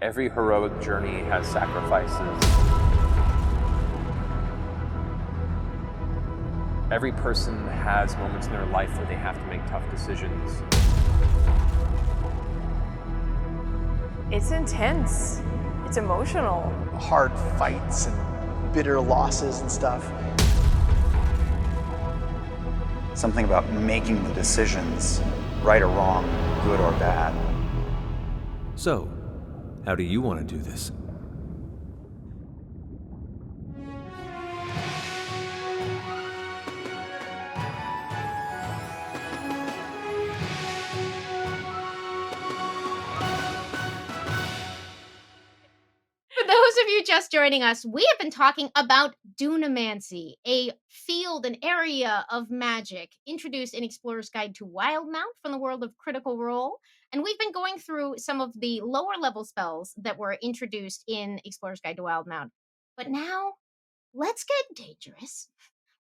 Every heroic journey has sacrifices. Every person has moments in their life where they have to make tough decisions. It's intense. It's emotional. Hard fights and bitter losses and stuff. Something about making the decisions, right or wrong, good or bad. So, how do you want to do this? For those of you just joining us, we have been talking about Dunamancy, a field, an area of magic introduced in Explorer's Guide to Wildemount from the world of Critical Role. And we've been going through some of the lower level spells that were introduced in Explorer's Guide to Wildemount. But now, let's get dangerous.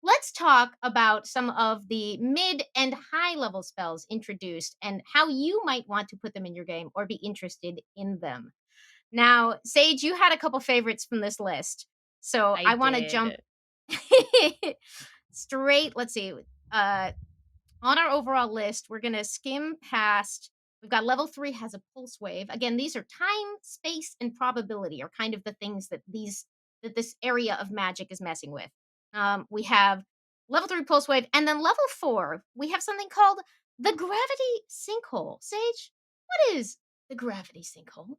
Let's talk about some of the mid and high level spells introduced and how you might want to put them in your game or be interested in them. Now, Saige, you had a couple favorites from this list. So I want to jump straight. Let's see. On our overall list, we're going to skim past. We've got level 3 has a pulse wave. Again, these are time, space, and probability are kind of the things that this area of magic is messing with. We have level 3 pulse wave, and then level 4, we have something called the gravity sinkhole. Saige, what is the gravity sinkhole?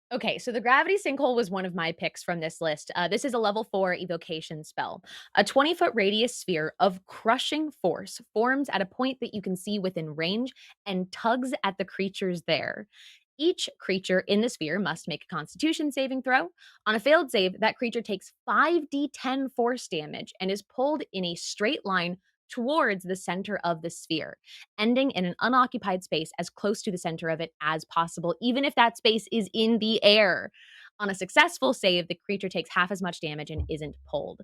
Okay, so the gravity sinkhole was one of my picks from this list. This is a level 4 evocation spell. A 20-foot radius sphere of crushing force forms at a point that you can see within range and tugs at the creatures there. Each creature in the sphere must make a constitution saving throw. On a failed save, that creature takes 5d10 force damage and is pulled in a straight line towards the center of the sphere, ending in an unoccupied space as close to the center of it as possible, even if that space is in the air. On a successful save, the creature takes half as much damage and isn't pulled.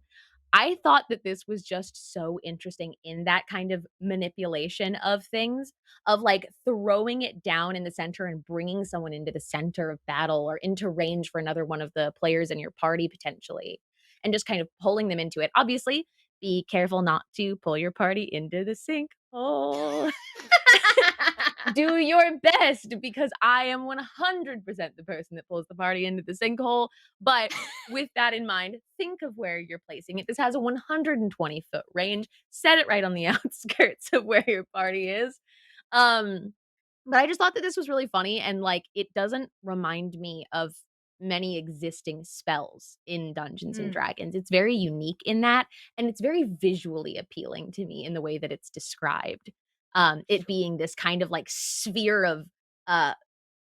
I thought that this was just so interesting in that kind of manipulation of things, of like throwing it down in the center and bringing someone into the center of battle or into range for another one of the players in your party potentially, and just kind of pulling them into it. Obviously, be careful not to pull your party into the sinkhole. Do your best, because I am 100% the person that pulls the party into the sinkhole. But with that in mind, think of where you're placing it. This has a 120-foot range. Set it right on the outskirts of where your party is. But I just thought that this was really funny, and like it doesn't remind me of many existing spells in Dungeons and Dragons. It's very unique in that, and it's very visually appealing to me in the way that it's described. It being this kind of like sphere of uh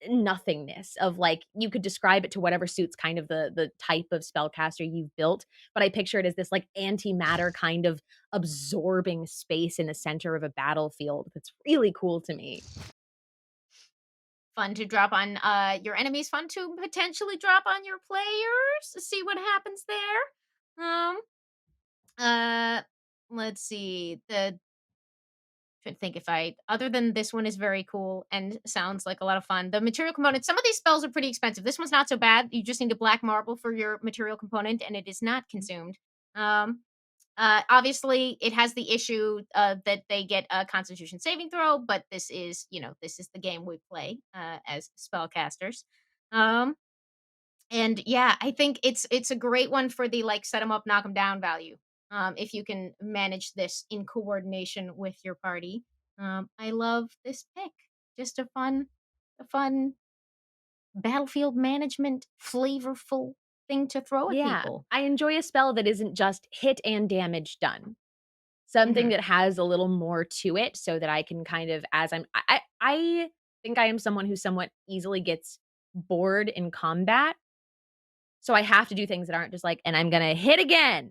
nothingness, of like you could describe it to whatever suits kind of the type of spellcaster you've built, but I picture it as this like antimatter kind of absorbing space in the center of a battlefield. That's really cool to me. Fun to drop on your enemies, fun to potentially drop on your players. See what happens there. Let's see. Trying to think if other than this one is very cool and sounds like a lot of fun. The material component, some of these spells are pretty expensive. This one's not so bad. You just need a black marble for your material component, and it is not consumed. Obviously, it has the issue that they get a Constitution saving throw, but this is the game we play as spellcasters. And yeah, I think it's a great one for the like set them up, knock them down value. If you can manage this in coordination with your party. I love this pick. Just a fun battlefield management, flavorful thing to throw at people. I enjoy a spell that isn't just hit and damage done. Something that has a little more to it, so that I can kind of, as I think I am someone who somewhat easily gets bored in combat. So I have to do things that aren't just like, and I'm gonna hit again.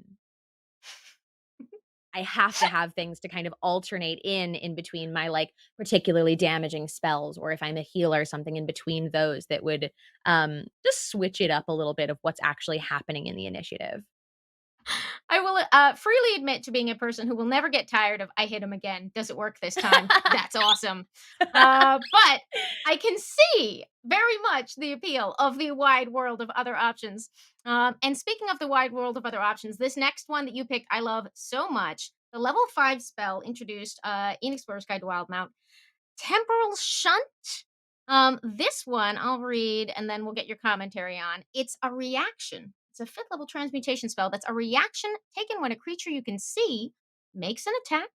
I have to have things to kind of alternate in between my like particularly damaging spells, or if I'm a healer, something in between those that would just switch it up a little bit of what's actually happening in the initiative. I will freely admit to being a person who will never get tired of "I hit him again. Does it work this time?" That's awesome. But I can see very much the appeal of the wide world of other options. And speaking of the wide world of other options, this next one that you picked, I love so much. The level 5 spell introduced in Explorer's Guide to Wildemount, Temporal Shunt. This one I'll read and then we'll get your commentary on. It's a reaction. It's a 5th level transmutation spell that's a reaction taken when a creature you can see makes an attack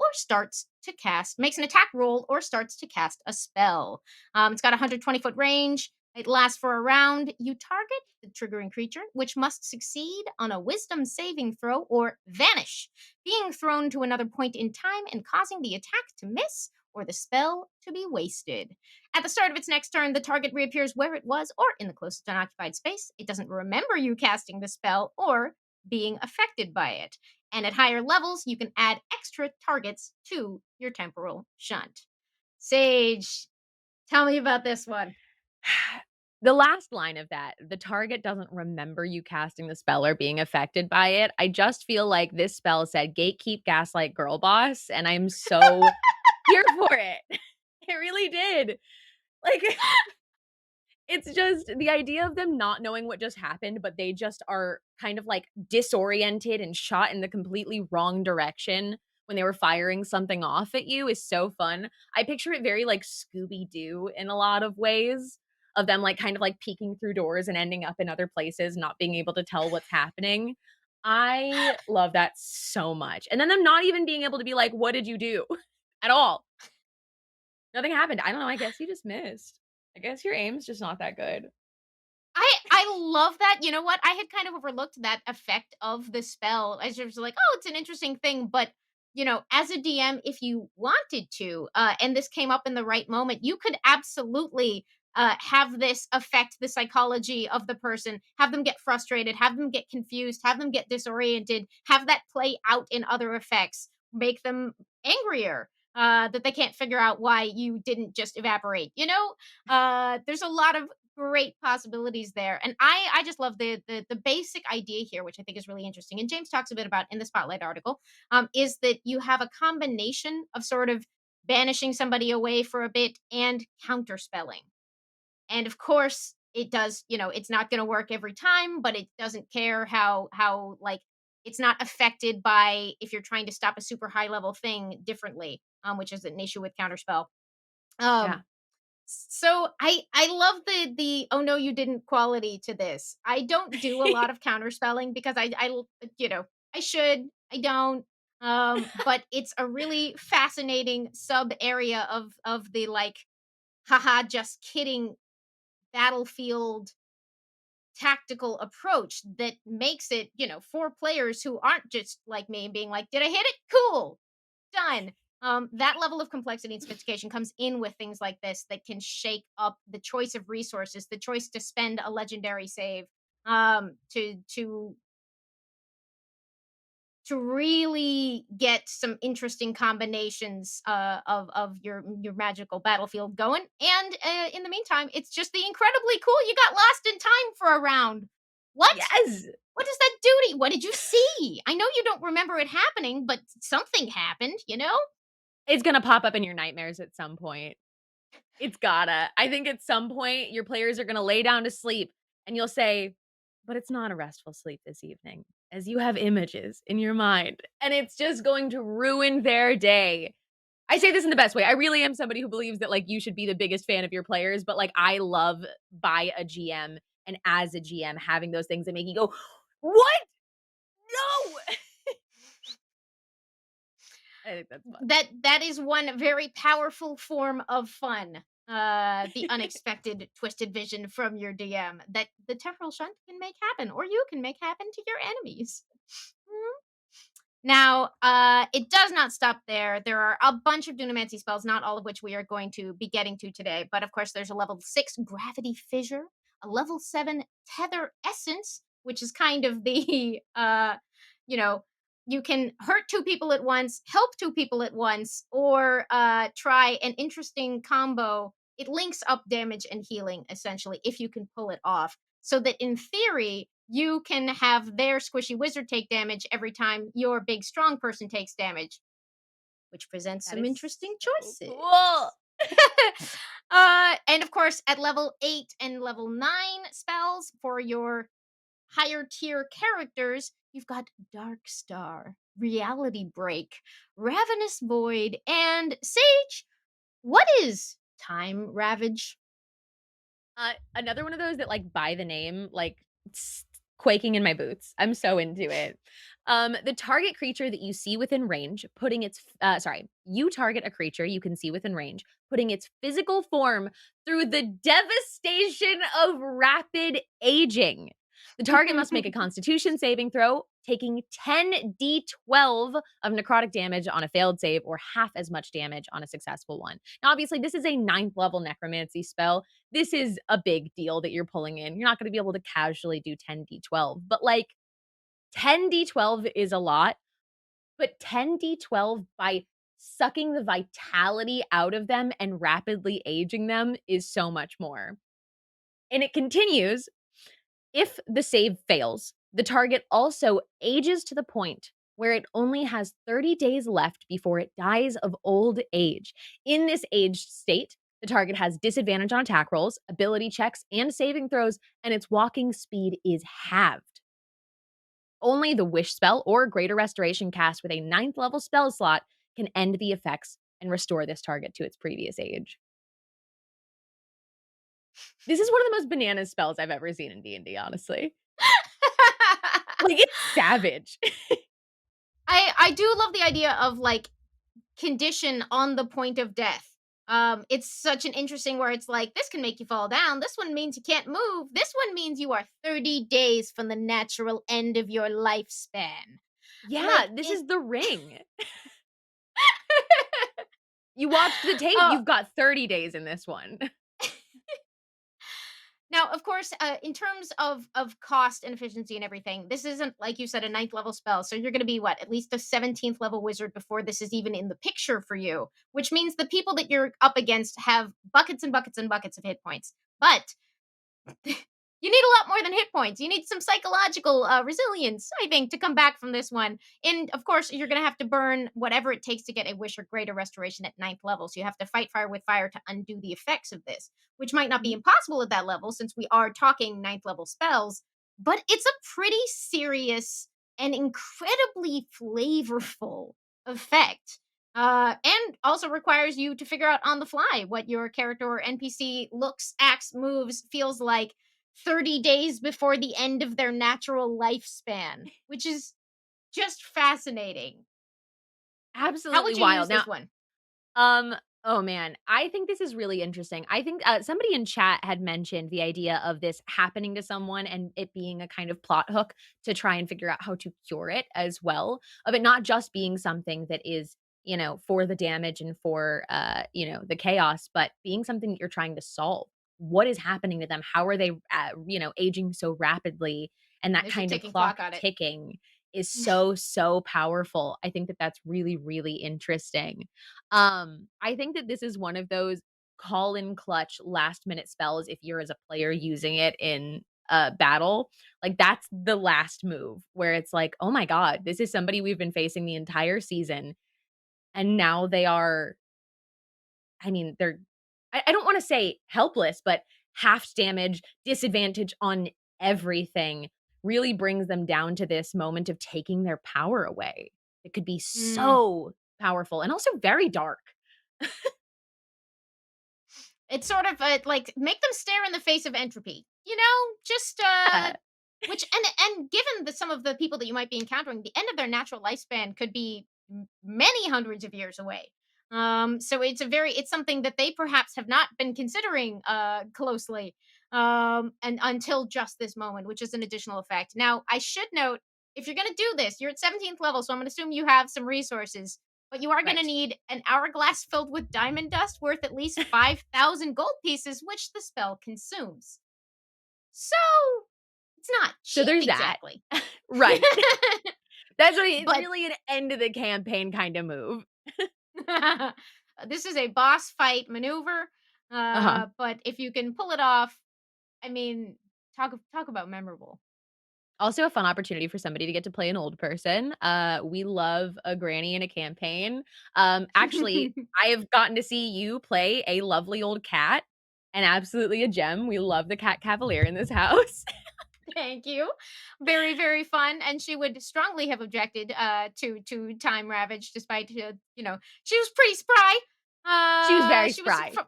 or starts to cast, makes an attack roll or starts to cast a spell. It's got a 120-foot range. It lasts for a round. You target the triggering creature, which must succeed on a wisdom saving throw or vanish, being thrown to another point in time and causing the attack to miss or the spell to be wasted. At the start of its next turn, the target reappears where it was or in the closest unoccupied space. It doesn't remember you casting the spell or being affected by it. And at higher levels, you can add extra targets to your temporal shunt. Sage, tell me about this one. The last line of that, the target doesn't remember you casting the spell or being affected by it. I just feel like this spell said gatekeep, gaslight, girl boss, and I'm so here for it. It really did. Like, it's just the idea of them not knowing what just happened, but they just are kind of like disoriented and shot in the completely wrong direction when they were firing something off at you is so fun. I picture it very like Scooby-Doo in a lot of ways, of them like kind of like peeking through doors and ending up in other places, not being able to tell what's happening. I love that so much. And then them not even being able to be like, what did you do at all? Nothing happened. I don't know. I guess you just missed. I guess your aim's just not that good. I love that. You know what? I had kind of overlooked that effect of the spell. I was like, oh, it's an interesting thing. But, as a DM, if you wanted to, and this came up in the right moment, you could absolutely have this affect the psychology of the person, have them get frustrated, have them get confused, have them get disoriented, have that play out in other effects, make them angrier. That they can't figure out why you didn't just evaporate. There's a lot of great possibilities there. And I just love the basic idea here, which I think is really interesting. And James talks a bit about in the Spotlight article, is that you have a combination of sort of banishing somebody away for a bit and counterspelling. And of course, it does, it's not going to work every time, but it doesn't care how like it's not affected by if you're trying to stop a super high level thing differently, which is an issue with counterspell. Yeah. So I love the oh no you didn't quality to this. I don't do a lot of counterspelling because I should, I don't. But it's a really fascinating sub area of the like haha just kidding battlefield tactical approach that makes it, for players who aren't just like me being like, did I hit it? Cool. Done. That level of complexity and sophistication comes in with things like this that can shake up the choice of resources, the choice to spend a legendary save, to really get some interesting combinations of your magical battlefield going. And in the meantime, it's just the incredibly cool. You got lost in time for a round. What? Yes. What does that do to you? What did you see? I know you don't remember it happening, but something happened, It's gonna pop up in your nightmares at some point. It's gotta. I think at some point your players are gonna lay down to sleep and you'll say, but it's not a restful sleep this evening, as you have images in your mind. And it's just going to ruin their day. I say this in the best way. I really am somebody who believes that like you should be the biggest fan of your players, but like I love by a GM and as a GM having those things that make you go, what? No. I think that's fun. That is one very powerful form of fun. The unexpected twisted vision from your DM that the temporal shunt can make happen, or you can make happen to your enemies. Now, it does not stop there. There are a bunch of Dunamancy spells, not all of which we are going to be getting to today. But of course, there's a level 6 Gravity Fissure, a level 7 Tether Essence, which is kind of the, you can hurt 2 people at once, help 2 people at once, or try an interesting combo. It links up damage and healing, essentially, if you can pull it off. So that in theory, you can have their squishy wizard take damage every time your big strong person takes damage, which presents That some is interesting so choices. cool. And of course, at level 8 and level 9 spells for your higher tier characters, you've got Dark Star, Reality Break, Ravenous Void, and Sage. What is Time Ravage? Another one of those that, like, by the name, like, quaking in my boots. I'm so into it. The target creature that you see within range, putting its you target a creature you can see within range, putting its physical form through the devastation of rapid aging. The target must make a Constitution saving throw, taking 10d12 of necrotic damage on a failed save, or half as much damage on a successful one. Now, obviously, this is a 9th level necromancy spell. This is a big deal that you're pulling in. You're not going to be able to casually do 10d12, but like 10d12 is a lot, but 10d12 by sucking the vitality out of them and rapidly aging them is so much more. And it continues. If the save fails, the target also ages to the point where it only has 30 days left before it dies of old age. In this aged state, the target has disadvantage on attack rolls, ability checks, and saving throws, and its walking speed is halved. Only the Wish spell or Greater Restoration cast with a 9th level spell slot can end the effects and restore this target to its previous age. This is one of the most bananas spells I've ever seen in D&D, honestly. Like, it's savage. I do love the idea of like condition on the point of death. It's such an interesting where it's like this can make you fall down. This one means you can't move. This one means you are 30 days from the natural end of your lifespan. Yeah, Like, this it- is The Ring. You watched the tape, Oh. you've got 30 days in this one. Now, of course, in terms of cost and efficiency and everything, this isn't like you said a 9th level spell. So you're going to be what, at least a 17th level wizard before this is even in the picture for you, which means the people that you're up against have buckets and buckets and buckets of hit points. But you need a lot more than hit points. You need some psychological resilience, I think, to come back from this one. And of course, you're going to have to burn whatever it takes to get a wish or greater restoration at 9th level. So you have to fight fire with fire to undo the effects of this, which might not be impossible at that level since we are talking 9th level spells. But it's a pretty serious and incredibly flavorful effect. And also requires you to figure out on the fly what your character or NPC looks, acts, moves, feels like 30 days before the end of their natural lifespan, which is just fascinating. How Absolutely would you use wild. this Now, one? oh man, I think this is really interesting. I think somebody in chat had mentioned the idea of this happening to someone and it being a kind of plot hook to try and figure out how to cure it as well. Of it not just being something that is, for the damage and for, the chaos, but being something that you're trying to solve. What is happening to them? How are they, aging so rapidly? And that There's a kind of ticking clock clock on it. ticking is so powerful. I think that that's really, really interesting. I think that this is one of those call in clutch last minute spells if you're as a player using it in a battle. Like that's the last move where it's like, "Oh my god, this is somebody we've been facing the entire season and now they are they're I don't want to say helpless, but half damage, disadvantage on everything really brings them down to this moment of taking their power away. It could be Mm. so powerful and also very dark. It's sort of like make them stare in the face of entropy. Just Uh, which and given the some of the people that you might be encountering, the end of their natural lifespan could be many hundreds of years away. So it's something that they perhaps have not been considering closely and until just this moment, which is an additional effect. Now, I should note if you're going to do this, you're at 17th level, so I'm going to assume you have some resources. But you are going to right. need an hourglass filled with diamond dust worth at least 5,000 gold pieces, which the spell consumes. So it's not So cheap there's that. exactly. Right. That's what it's But- really an end of the campaign kind of move. This is a boss fight maneuver. Uh-huh. But if you can pull it off, talk about memorable. Also a fun opportunity for somebody to get to play an old person. We love a granny in a campaign. Actually, I have gotten to see you play a lovely old cat and absolutely a gem. We love the cat cavalier in this house. Thank you. Very, very fun. And she would strongly have objected to Time Ravage, despite she was pretty spry. She was very She was spry. from.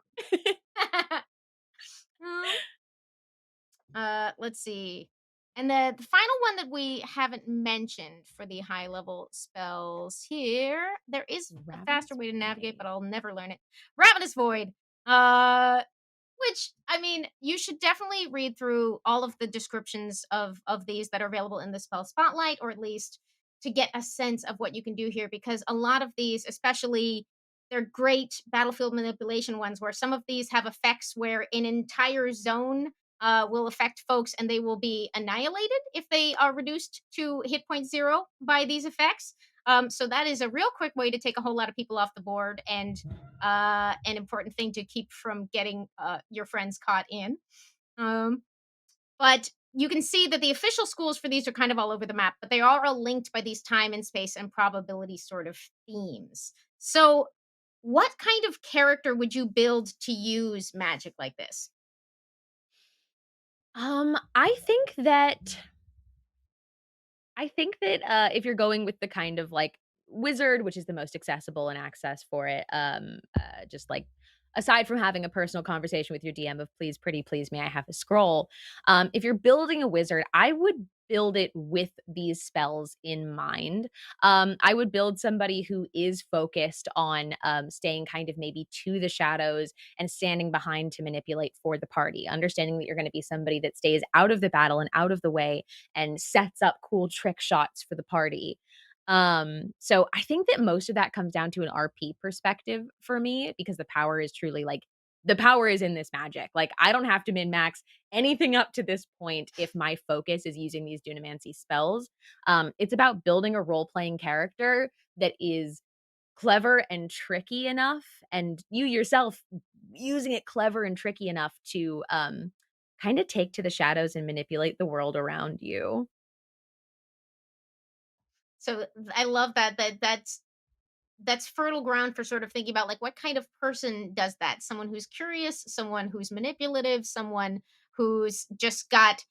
Mm, let's see. And the final one that we haven't mentioned for the high level spells here, there is a faster Ravenous way to navigate, Void. but I'll never learn it. Ravenous Void. Uh, which I mean, you should definitely read through all of the descriptions of these that are available in the spell spotlight, or at least to get a sense of what you can do here, because a lot of these, especially they're great battlefield manipulation ones, where some of these have effects where an entire zone will affect folks and they will be annihilated if they are reduced to hit point zero by these effects. So that is a real quick way to take a whole lot of people off the board, and an important thing to keep from getting your friends caught in. Um, but you can see that the official schools for these are kind of all over the map, but they are all linked by these time and space and probability sort of themes. So, what kind of character would you build to use magic like this? I think that if you're going with the kind of like wizard, which is the most accessible and access for it, just like aside from having a personal conversation with your DM of please, pretty please, may I have a scroll? If you're building a wizard, I would build it with these spells in mind. I would build somebody who is focused on staying kind of maybe to the shadows and standing behind to manipulate for the party, understanding that you're going to be somebody that stays out of the battle and out of the way and sets up cool trick shots for the party. So I think that most of that comes down to an RP perspective for me because the power is truly like the power is in this magic. Like I don't have to min max anything up to this point if my focus is using these Dunamancy spells. It's about building a role playing character that is clever and tricky enough, and you yourself using it clever and tricky enough to kind of take to the shadows and manipulate the world around you. So I love that's fertile ground for sort of thinking about like what kind of person does that? Someone who's curious, someone who's manipulative, someone who's just got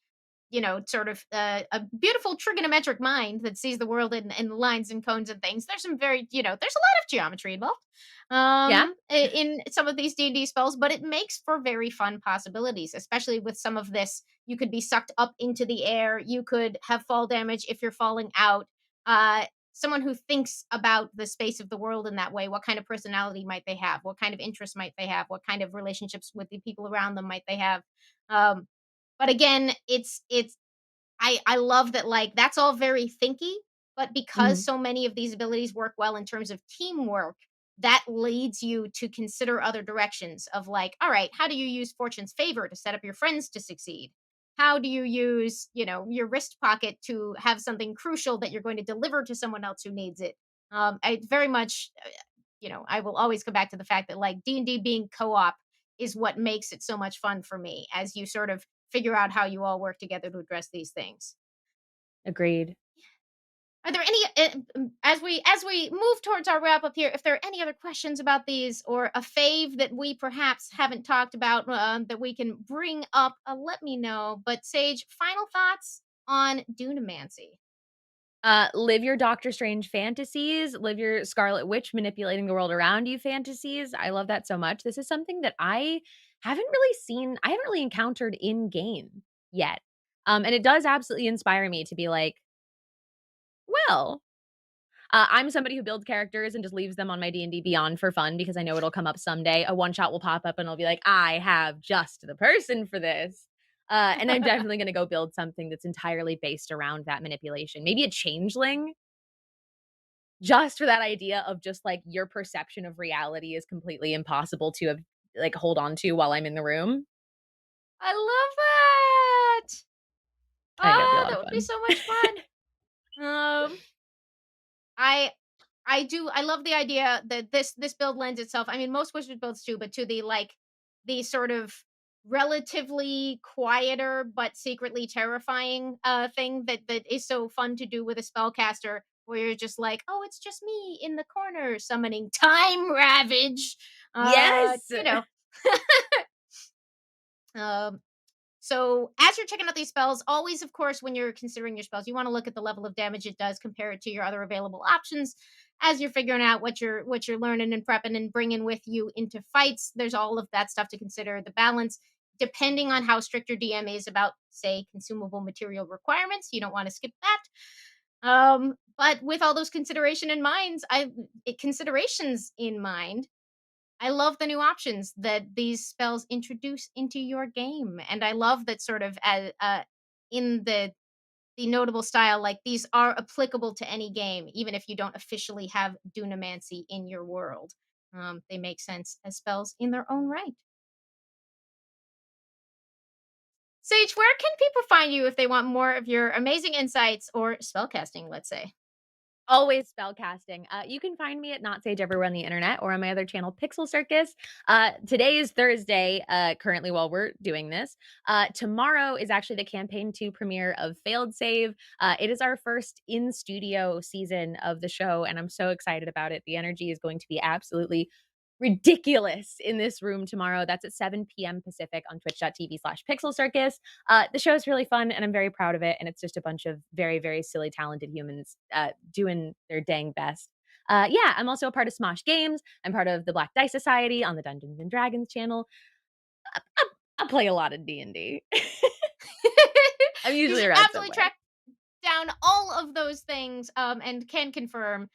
sort of a beautiful trigonometric mind that sees the world in lines and cones and things. There's some very, there's a lot of geometry involved Yeah. in some of these D&D spells, but it makes for very fun possibilities, especially with some of this. You could be sucked up into the air. You could have fall damage if you're falling out. Someone who thinks about the space of the world in that way, what kind of personality might they have? What kind of interests might they have? What kind of relationships with the people around them might they have? Um, but again, it's I love that like that's all very thinky, but because Mhm. so many of these abilities work well in terms of teamwork, that leads you to consider other directions of like, all right, how do you use fortune's favor to set up your friends to succeed? How do you use, your wrist pocket to have something crucial that you're going to deliver to someone else who needs it? I very much, I will always come back to the fact that like D&D being co-op is what makes it so much fun for me as you sort of figure out how you all work together to address these things. Agreed. Are there any as we move towards our wrap up here? If there are any other questions about these or a fave that we perhaps haven't talked about that we can bring up, let me know. But Sage, final thoughts on Dunamancy? Live your Doctor Strange fantasies, live your Scarlet Witch manipulating the world around you fantasies. I love that so much. This is something that I haven't really encountered in game yet. And it does absolutely inspire me to be like, well, I'm somebody who builds characters and just leaves them on my D&D Beyond for fun because I know it'll come up someday. A one shot will pop up and I'll be like, I have just the person for this. And I'm definitely going to go build something that's entirely based around that manipulation. Maybe a changeling, just for that idea of just like your perception of reality is completely impossible to have like hold on to while I'm in the room. I love that. I think that'd be a Oh, lot that of would be fun. so much fun. I I love the idea that this build lends itself. I mean, most wizard builds too, but to the like the sort of relatively quieter but secretly terrifying thing that is so fun to do with a spellcaster, where you're just like, oh, it's just me in the corner summoning time ravage. Yes. You know. um so as you're checking out these spells, always, of course, when you're considering your spells, you want to look at the level of damage it does, compare it to your other available options. As you're figuring out what you're learning and prepping and bringing with you into fights, there's all of that stuff to consider. The balance, depending on how strict your DM is about, say, consumable material requirements, you don't want to skip that. But with all those considerations in mind, I love the new options that these spells introduce into your game, and I love that sort of as in the notable style, like these are applicable to any game, even if you don't officially have Dunamancy in your world. They make sense as spells in their own right. Sage, where can people find you if they want more of your amazing insights or spellcasting, let's say? Always spellcasting. You can find me at Not Sage everywhere on the internet or on my other channel, Pixel Circus. Today is Thursday, currently while we're doing this. Tomorrow is actually the campaign 2 premiere of Failed Save. It is our first in studio season of the show, and I'm so excited about it. The energy is going to be absolutely ridiculous in this room tomorrow. That's at 7 p.m. Pacific on twitch.tv/Pixel Circus. The show is really fun and I'm very proud of it. And it's just a bunch of very, very silly, talented humans doing their dang best. Yeah, I'm also a part of Smosh Games. I'm part of the Black Dice Society on the Dungeons and Dragons channel. I play a lot of D&D. I'm You usually should around absolutely somewhere. track down all of those things, and can confirm,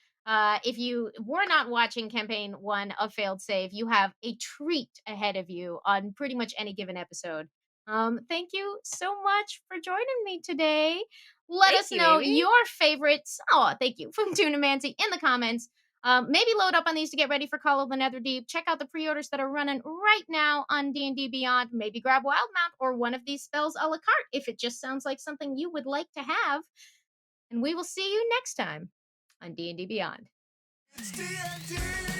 if you were not watching campaign 1 of Failed Save, you have a treat ahead of you on pretty much any given episode. Thank you so much for joining me today. Let Thank us you, know Amy. your favorites. Oh, thank you from Dunamancy in the comments. Maybe load up on these to get ready for Call of the Netherdeep. Check out the pre-orders that are running right now on D&D Beyond. Maybe grab Wildemount or one of these spells a la carte if it just sounds like something you would like to have. And we will see you next time on D&D Beyond. It's D&D.